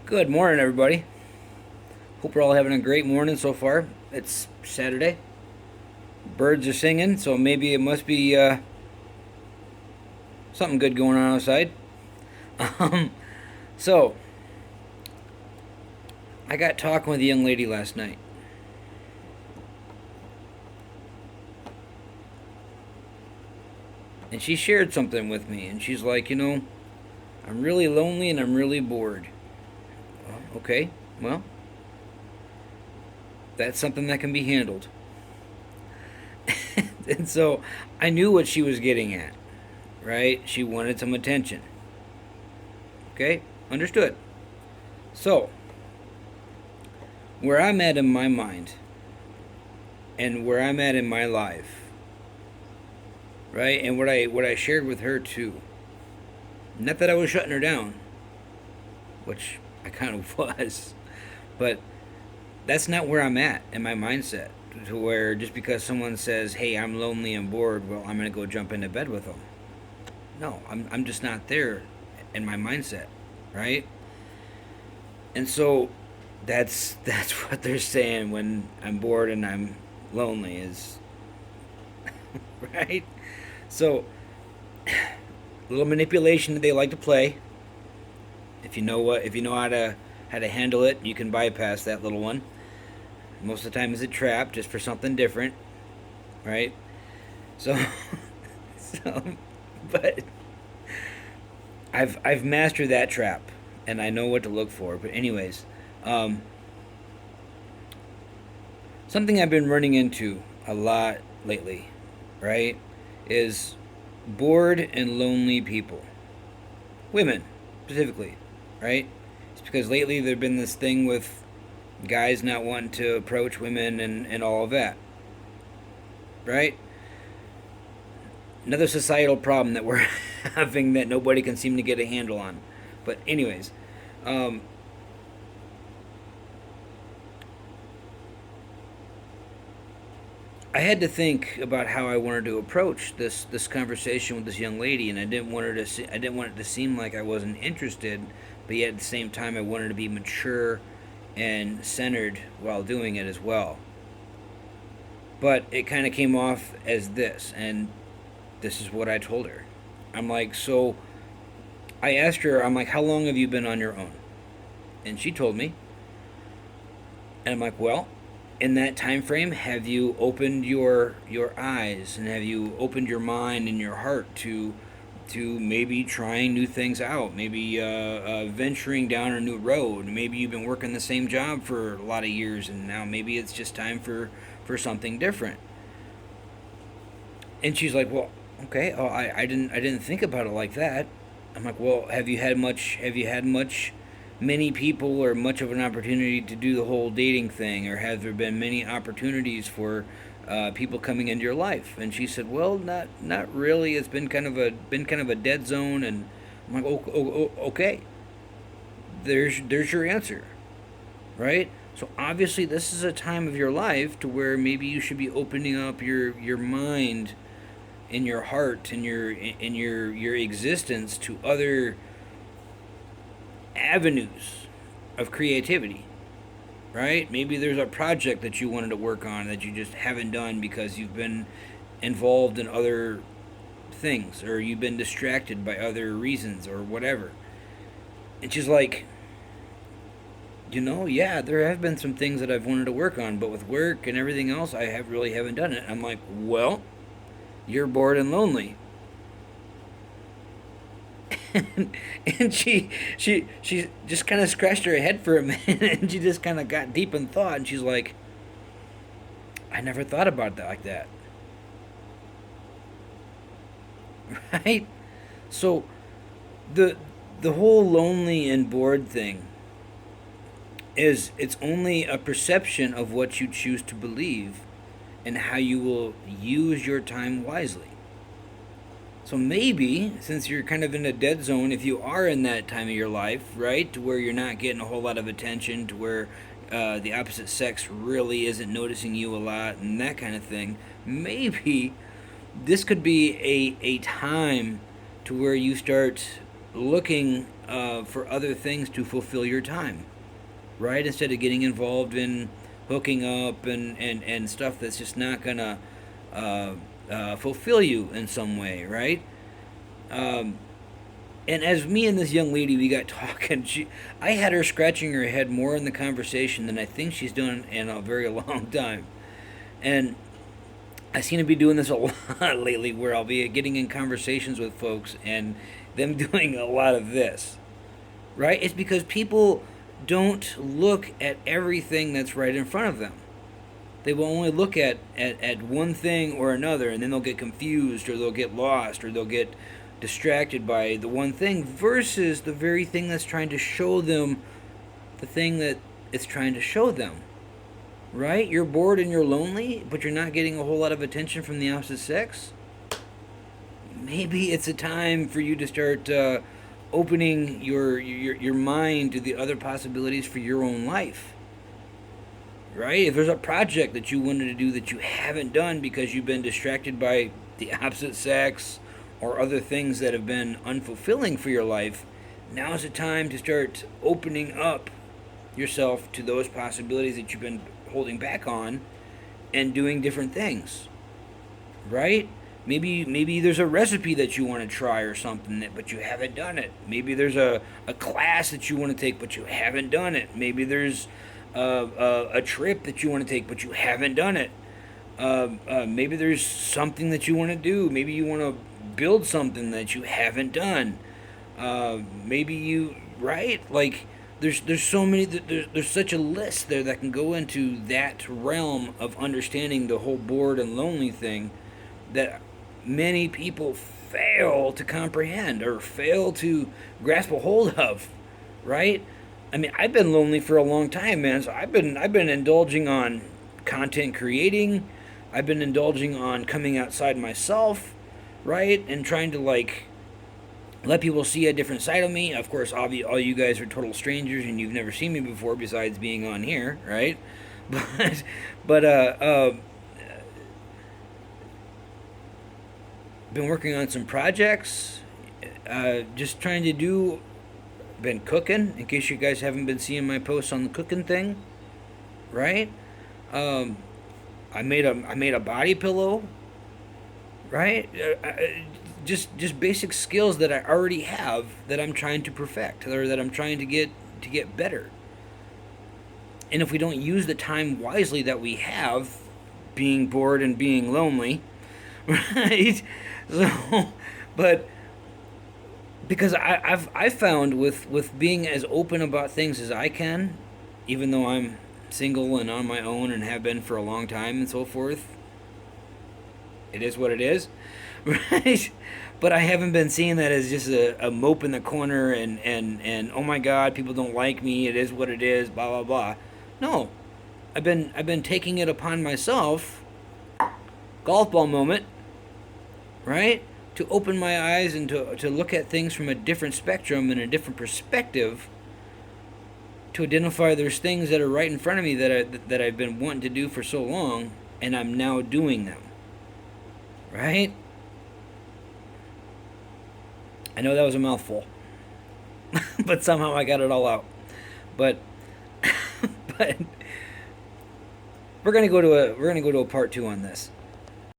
Good morning, everybody. Hope we're all having a great morning so far. It's Saturday. Birds are singing, so maybe it must be something good going on outside. Um, so, I got talking with a young lady last night, and she shared something with me, and she's like, I'm really lonely and I'm really bored. Okay, well, that's something that can be handled. And so, I knew what she was getting at, right? She wanted some attention. Okay, understood. So, where I'm at in my mind and where I'm at in my life, right? And what I shared with her too. Not that I was shutting her down, which I kind of was, but that's not where I'm at in my mindset. To where just because someone says, "Hey, I'm lonely and bored," well, I'm gonna go jump into bed with them. No, I'm just not there in my mindset, right? And so that's what they're saying when I'm bored and I'm lonely is right. So a little manipulation that they like to play. If you know how to handle it, you can bypass that little one. Most of the time, it's a trap just for something different, right? So, so, but I've mastered that trap, and I know what to look for. But anyways, um, something I've been running into a lot lately, right, is bored and lonely people, women specifically, right? It's because lately there's been this thing with guys not wanting to approach women and all of that, right? Another societal problem that we're having that nobody can seem to get a handle on. But anyways, um, I had to think about how I wanted to approach this conversation with this young lady, and I didn't want it to seem like I wasn't interested, but yet at the same time I wanted to be mature and centered while doing it as well. But it kind of came off as this, and this is what I told her. I'm like, so I asked her, I'm like, how long have you been on your own? And she told me, and I'm like, well, in that time frame, have you opened your eyes and have you opened your mind and your heart to maybe trying new things out, maybe venturing down a new road? Maybe you've been working the same job for a lot of years, and now maybe it's just time for something different. And she's like, well, okay, oh, I didn't think about it like that. I'm like, well, have you had much many people or much of an opportunity to do the whole dating thing, or have there been many opportunities for people coming into your life? And she said, well, not really. It's been kind of a dead zone. And I'm like, okay, there's your answer, right? So obviously, this is a time of your life to where maybe you should be opening up your mind in your heart and your existence to other avenues of creativity, right? Maybe there's a project that you wanted to work on that you just haven't done because you've been involved in other things, or you've been distracted by other reasons or whatever. And she's like, yeah, there have been some things that I've wanted to work on, but with work and everything else, I haven't done it. I'm like, well, you're bored and lonely. And she just kind of scratched her head for a minute, and she just kind of got deep in thought, and she's like, I never thought about that like that. Right? So the the whole lonely and bored thing is, it's only a perception of what you choose to believe and how you will use your time wisely. So maybe, since you're kind of in a dead zone, if you are in that time of your life, right, to where you're not getting a whole lot of attention, to where the opposite sex really isn't noticing you a lot, and that kind of thing, maybe this could be a time to where you start looking for other things to fulfill your time, right? Instead of getting involved in hooking up and stuff that's just not gonna fulfill you in some way, right? Um, and as me and this young lady we got talking, I had her scratching her head more in the conversation than I think she's done in a very long time. And I seem to be doing this a lot lately, where I'll be getting in conversations with folks and them doing a lot of this, right? It's because people don't look at everything that's right in front of them. They will only look at one thing or another, and then they'll get confused, or they'll get lost, or they'll get distracted by the one thing versus the very thing that's trying to show them the thing that it's trying to show them. Right? You're bored and you're lonely, but you're not getting a whole lot of attention from the opposite sex. Maybe it's a time for you to start opening your mind to the other possibilities for your own life. Right? If there's a project that you wanted to do that you haven't done because you've been distracted by the opposite sex or other things that have been unfulfilling for your life, now is the time to start opening up yourself to those possibilities that you've been holding back on and doing different things. Right? Maybe there's a recipe that you want to try or something but you haven't done it. Maybe there's a class that you want to take but you haven't done it. Maybe there's a trip that you want to take but you haven't done it. Maybe there's something that you want to do. Maybe you want to build something that you haven't done. Maybe you, right? Like there's so many, there's such a list there that can go into that realm of understanding the whole bored and lonely thing that many people fail to comprehend or fail to grasp a hold of, right? I mean, I've been lonely for a long time, man. So I've been indulging on content creating. I've been indulging on coming outside myself, right? And trying to like let people see a different side of me. Of course, all you guys are total strangers and you've never seen me before besides being on here, right? But been working on some projects. Just trying to do. Been cooking. In case you guys haven't been seeing my posts on the cooking thing, right? I made a body pillow, right? Just basic skills that I already have that I'm trying to perfect or that I'm trying to get better. And if we don't use the time wisely that we have, being bored and being lonely, right? So, but because I've found with being as open about things as I can, even though I'm single and on my own and have been for a long time and so forth, it is what it is, right? But I haven't been seeing that as just a mope in the corner and oh my God, people don't like me. It is what it is. Blah blah blah. No, I've been taking it upon myself. Golf ball moment, right? To open my eyes and to look at things from a different spectrum and a different perspective. To identify there's things that are right in front of me that I've been wanting to do for so long, and I'm now doing them. Right? I know that was a mouthful, but somehow I got it all out. But but we're gonna go to a part 2 on this.